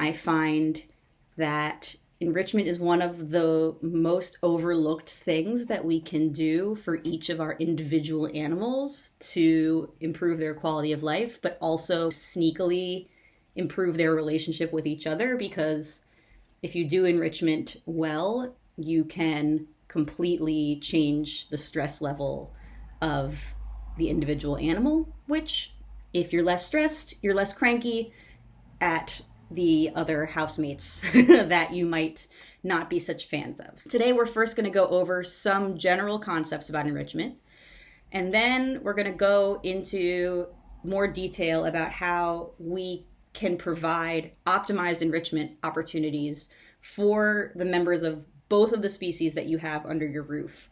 I find that enrichment is one of the most overlooked things that we can do for each of our individual animals to improve their quality of life, but also sneakily improve their relationship with each other, because if you do enrichment well, you can completely change the stress level of the individual animal, which, if you're less stressed, you're less cranky at the other housemates that you might not be such fans of. Today, we're first going to go over some general concepts about enrichment, and then we're going to go into more detail about how we can provide optimized enrichment opportunities for the members of both of the species that you have under your roof.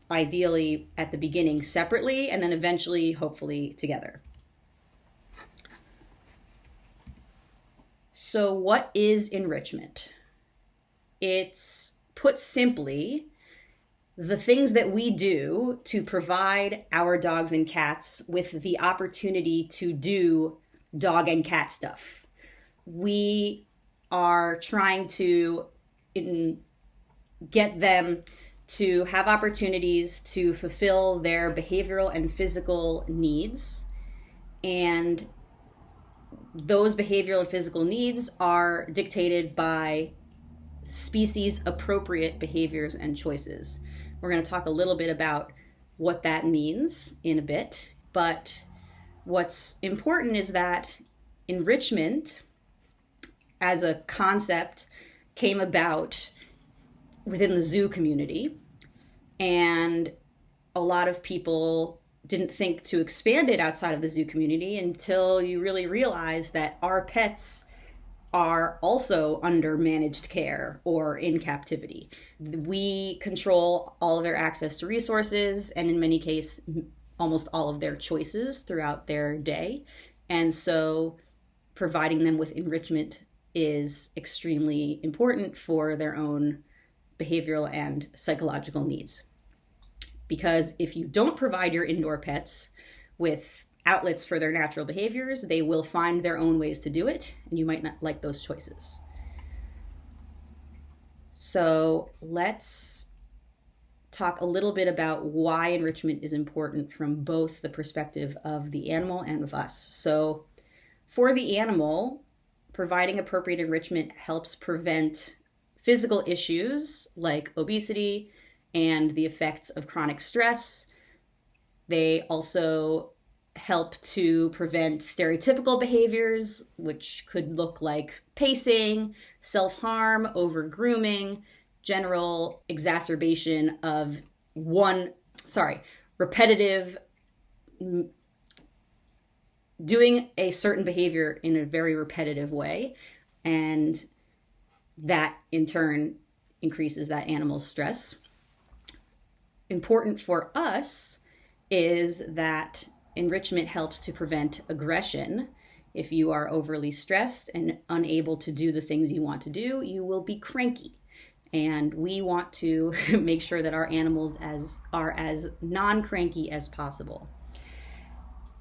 Ideally, at the beginning separately, and then eventually, hopefully, together. So what is enrichment? It's, put simply, the things that we do to provide our dogs and cats with the opportunity to do dog and cat stuff. We are trying to get them to have opportunities to fulfill their behavioral and physical needs. And those behavioral and physical needs are dictated by species appropriate behaviors and choices. We're going to talk a little bit about what that means in a bit, but what's important is that enrichment as a concept came about within the zoo community, and a lot of people didn't think to expand it outside of the zoo community until you really realize that our pets are also under managed care or in captivity. We control all of their access to resources, and in many cases, almost all of their choices throughout their day. And so providing them with enrichment is extremely important for their own behavioral and psychological needs. Because if you don't provide your indoor pets with outlets for their natural behaviors, they will find their own ways to do it, and you might not like those choices. So let's talk a little bit about why enrichment is important from both the perspective of the animal and of us. So for the animal, providing appropriate enrichment helps prevent physical issues like obesity and the effects of chronic stress. They also help to prevent stereotypical behaviors, which could look like pacing, self-harm, over-grooming, general exacerbation of repetitive doing a certain behavior in a very repetitive way, and that in turn increases that animal's stress. Important for us is that enrichment helps to prevent aggression. If you are overly stressed and unable to do the things you want to do, you will be cranky. And we want to make sure that our animals are as non-cranky as possible.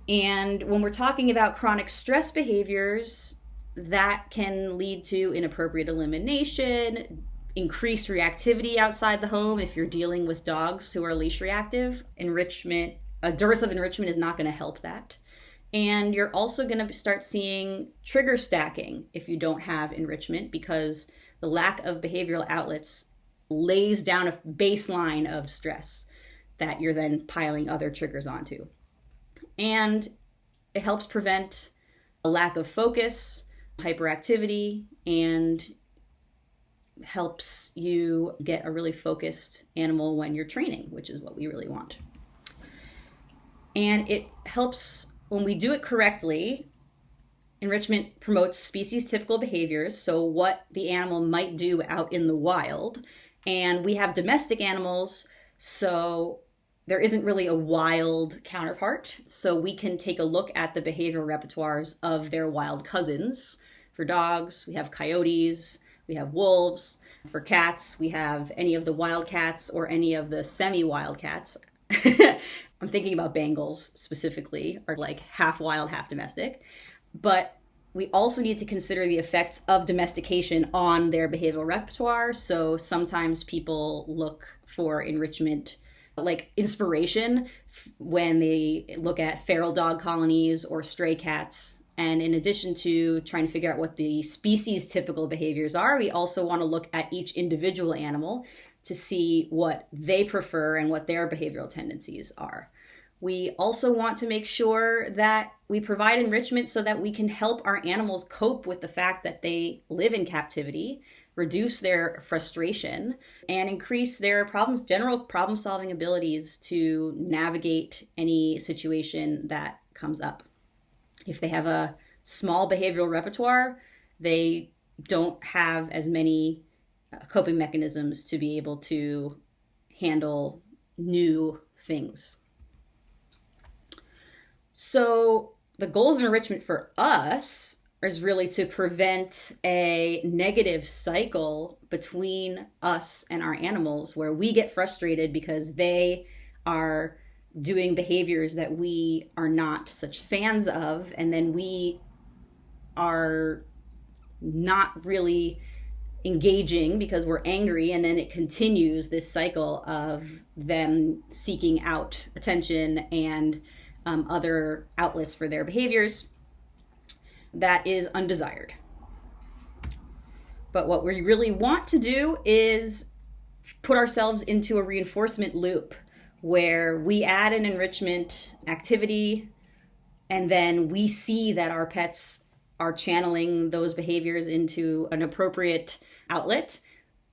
And when we're talking about chronic stress behaviors, that can lead to inappropriate elimination, increased reactivity outside the home. If you're dealing with dogs who are leash reactive, a dearth of enrichment is not going to help that. And you're also going to start seeing trigger stacking if you don't have enrichment, because the lack of behavioral outlets lays down a baseline of stress that you're then piling other triggers onto. And it helps prevent a lack of focus, hyperactivity, and helps you get a really focused animal when you're training, which is what we really want. And it helps, when we do it correctly, enrichment promotes species-typical behaviors, so what the animal might do out in the wild. And we have domestic animals, so there isn't really a wild counterpart. So we can take a look at the behavioral repertoires of their wild cousins. For dogs, we have coyotes, we have wolves. For cats, we have any of the wild cats or any of the semi-wild cats. I'm thinking about Bengals specifically, are like half wild, half domestic. But we also need to consider the effects of domestication on their behavioral repertoire. So sometimes people look for enrichment, like inspiration, when they look at feral dog colonies or stray cats. And in addition to trying to figure out what the species typical behaviors are, we also want to look at each individual animal to see what they prefer and what their behavioral tendencies are. We also want to make sure that we provide enrichment so that we can help our animals cope with the fact that they live in captivity, reduce their frustration, and increase their general problem solving abilities to navigate any situation that comes up. If they have a small behavioral repertoire, they don't have as many coping mechanisms to be able to handle new things. So the goals of enrichment for us is really to prevent a negative cycle between us and our animals where we get frustrated because they are doing behaviors that we are not such fans of, and then we are not really engaging because we're angry, and then it continues this cycle of them seeking out attention and other outlets for their behaviors that is undesired. But what we really want to do is put ourselves into a reinforcement loop where we add an enrichment activity and then we see that our pets are channeling those behaviors into an appropriate outlet.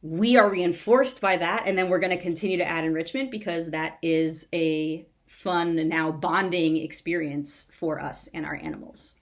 We are reinforced by that, and then we're going to continue to add enrichment because that is a fun and now bonding experience for us and our animals.